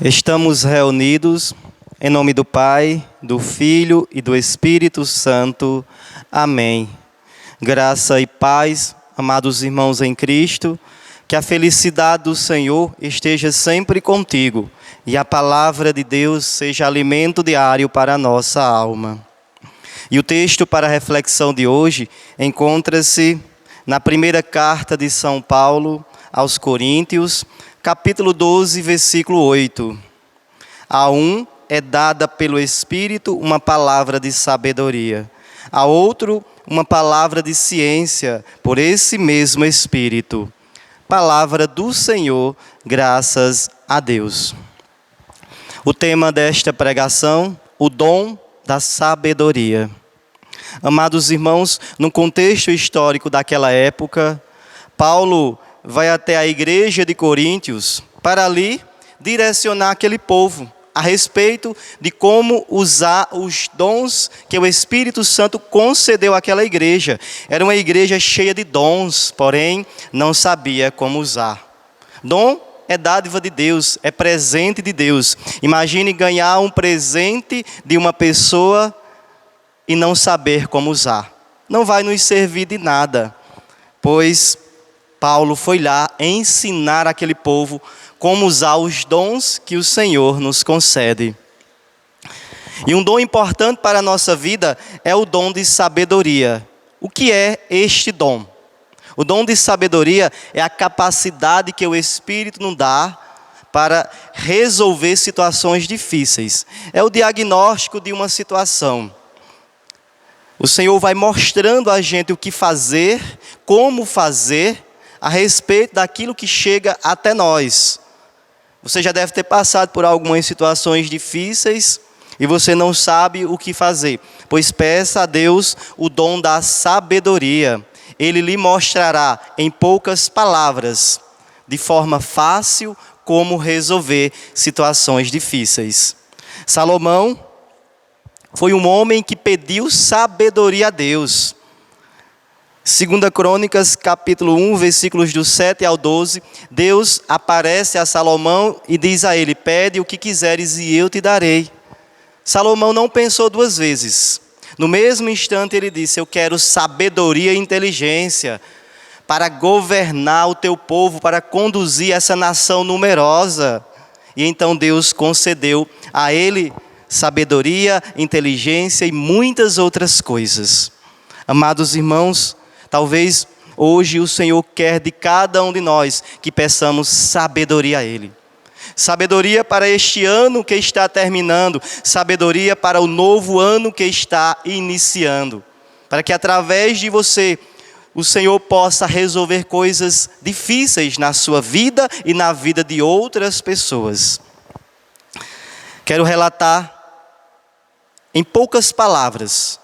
Estamos reunidos em nome do Pai, do Filho e do Espírito Santo. Amém. Graça e paz, amados irmãos em Cristo, que a felicidade do Senhor esteja sempre contigo e a palavra de Deus seja alimento diário para a nossa alma. E o texto para a reflexão de hoje encontra-se na primeira carta de São Paulo aos Coríntios, capítulo 12, versículo 8. A um é dada pelo Espírito uma palavra de sabedoria, a outro uma palavra de ciência por esse mesmo Espírito. Palavra do Senhor, graças a Deus. O tema desta pregação, o dom da sabedoria. Amados irmãos, no contexto histórico daquela época, Paulo vai até a igreja de Coríntios para ali direcionar aquele povo a respeito de como usar os dons que o Espírito Santo concedeu àquela igreja. Era uma igreja cheia de dons, porém não sabia como usar. Dom é dádiva de Deus, é presente de Deus. Imagine ganhar um presente de uma pessoa e não saber como usar. Não vai nos servir de nada, pois Paulo foi lá ensinar aquele povo como usar os dons que o Senhor nos concede. E um dom importante para a nossa vida é o dom de sabedoria. O que é este dom? O dom de sabedoria é a capacidade que o Espírito nos dá para resolver situações difíceis. É o diagnóstico de uma situação. O Senhor vai mostrando a gente o que fazer, como fazer, a respeito daquilo que chega até nós. Você já deve ter passado por algumas situações difíceis e você não sabe o que fazer. Pois peça a Deus o dom da sabedoria. Ele lhe mostrará em poucas palavras, de forma fácil, como resolver situações difíceis. Salomão foi um homem que pediu sabedoria a Deus. 2 Crônicas, capítulo 1, versículos do 7 ao 12, Deus aparece a Salomão e diz a ele: pede o que quiseres e eu te darei. Salomão não pensou duas vezes. No mesmo instante ele disse: eu quero sabedoria e inteligência para governar o teu povo, para conduzir essa nação numerosa. E então Deus concedeu a ele sabedoria, inteligência e muitas outras coisas. Amados irmãos, talvez hoje o Senhor quer de cada um de nós que peçamos sabedoria a Ele. Sabedoria para este ano que está terminando, sabedoria para o novo ano que está iniciando. Para que através de você, o Senhor possa resolver coisas difíceis na sua vida e na vida de outras pessoas. Quero relatar em poucas palavras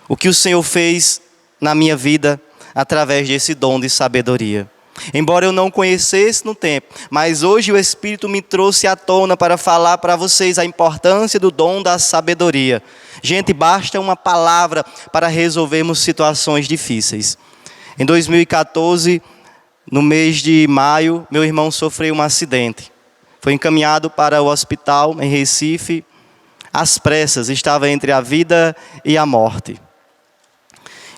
o que o Senhor fez na minha vida através desse dom de sabedoria. Embora eu não conhecesse no tempo, mas hoje o Espírito me trouxe à tona para falar para vocês a importância do dom da sabedoria. Gente, basta uma palavra para resolvermos situações difíceis. Em 2014, no mês de maio, meu irmão sofreu um acidente. Foi encaminhado para o hospital em Recife, às pressas, estava entre a vida e a morte.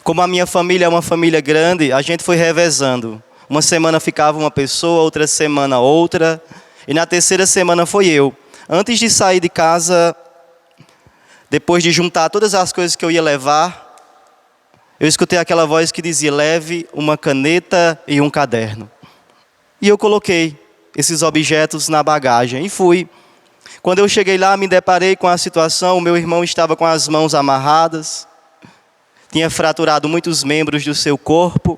Como a minha família é uma família grande, a gente foi revezando. Uma semana ficava uma pessoa, outra semana outra. E na terceira semana foi eu. Antes de sair de casa, depois de juntar todas as coisas que eu ia levar, eu escutei aquela voz que dizia: leve uma caneta e um caderno. E eu coloquei esses objetos na bagagem e fui. Quando eu cheguei lá, me deparei com a situação. O meu irmão estava com as mãos amarradas. Tinha fraturado muitos membros do seu corpo,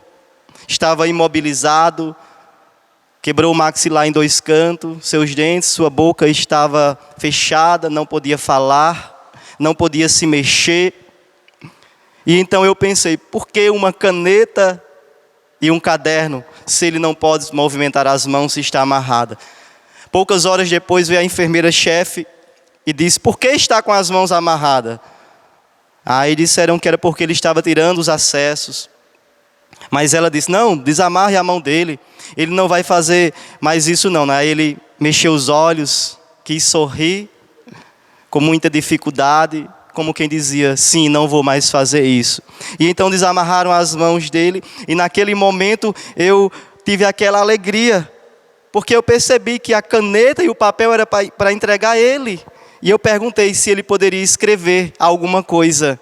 estava imobilizado, quebrou o maxilar em 2 cantos, seus dentes, sua boca estava fechada, não podia falar, não podia se mexer. E então eu pensei: por que uma caneta e um caderno, se ele não pode movimentar as mãos, se está amarrada? Poucas horas depois veio a enfermeira-chefe e disse: por que está com as mãos amarradas? Aí disseram que era porque ele estava tirando os acessos. Mas ela disse: não, desamarre a mão dele. Ele não vai fazer mais isso não. Aí ele mexeu os olhos, quis sorrir, com muita dificuldade, como quem dizia, sim, não vou mais fazer isso. E então desamarraram as mãos dele, e naquele momento eu tive aquela alegria, porque eu percebi que a caneta e o papel era para entregar a ele. E eu perguntei se ele poderia escrever alguma coisa.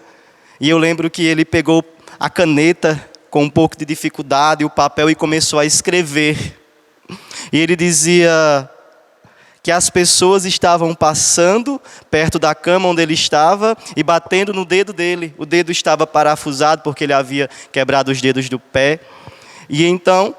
E eu lembro que ele pegou a caneta com um pouco de dificuldade, o papel, e começou a escrever. E ele dizia que as pessoas estavam passando perto da cama onde ele estava e batendo no dedo dele. O dedo estava parafusado porque ele havia quebrado os dedos do pé. E então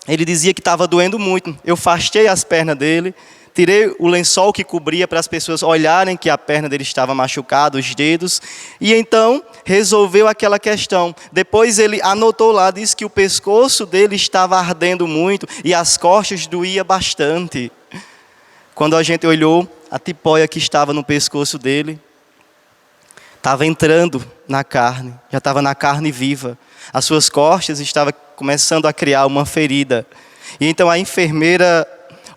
ele dizia que estava doendo muito. Eu fastei as pernas dele, tirei o lençol que cobria para as pessoas olharem que a perna dele estava machucada, os dedos. E então resolveu aquela questão. Depois ele anotou lá, disse que o pescoço dele estava ardendo muito e as costas doía bastante. Quando a gente olhou, a tipóia que estava no pescoço dele estava entrando na carne, já estava na carne viva. As suas costas estavam começando a criar uma ferida. E então a enfermeira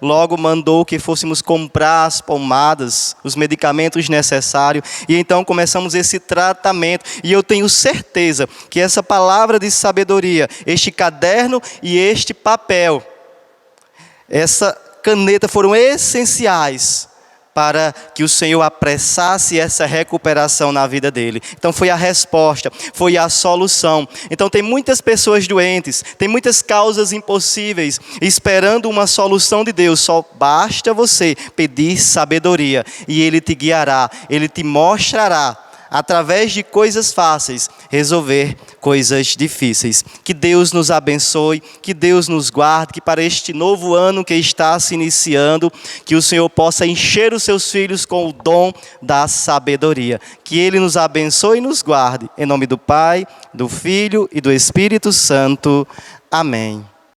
logo mandou que fôssemos comprar as pomadas, os medicamentos necessários. E então começamos esse tratamento. E eu tenho certeza que essa palavra de sabedoria, este caderno e este papel, essa caneta foram essenciais para que o Senhor apressasse essa recuperação na vida dele. Então foi a resposta, foi a solução. Então tem muitas pessoas doentes, tem muitas causas impossíveis, esperando uma solução de Deus. Só basta você pedir sabedoria e Ele te guiará, Ele te mostrará, através de coisas fáceis, resolver coisas difíceis. Que Deus nos abençoe, que Deus nos guarde, que para este novo ano que está se iniciando, que o Senhor possa encher os seus filhos com o dom da sabedoria. Que Ele nos abençoe e nos guarde. Em nome do Pai, do Filho e do Espírito Santo. Amém.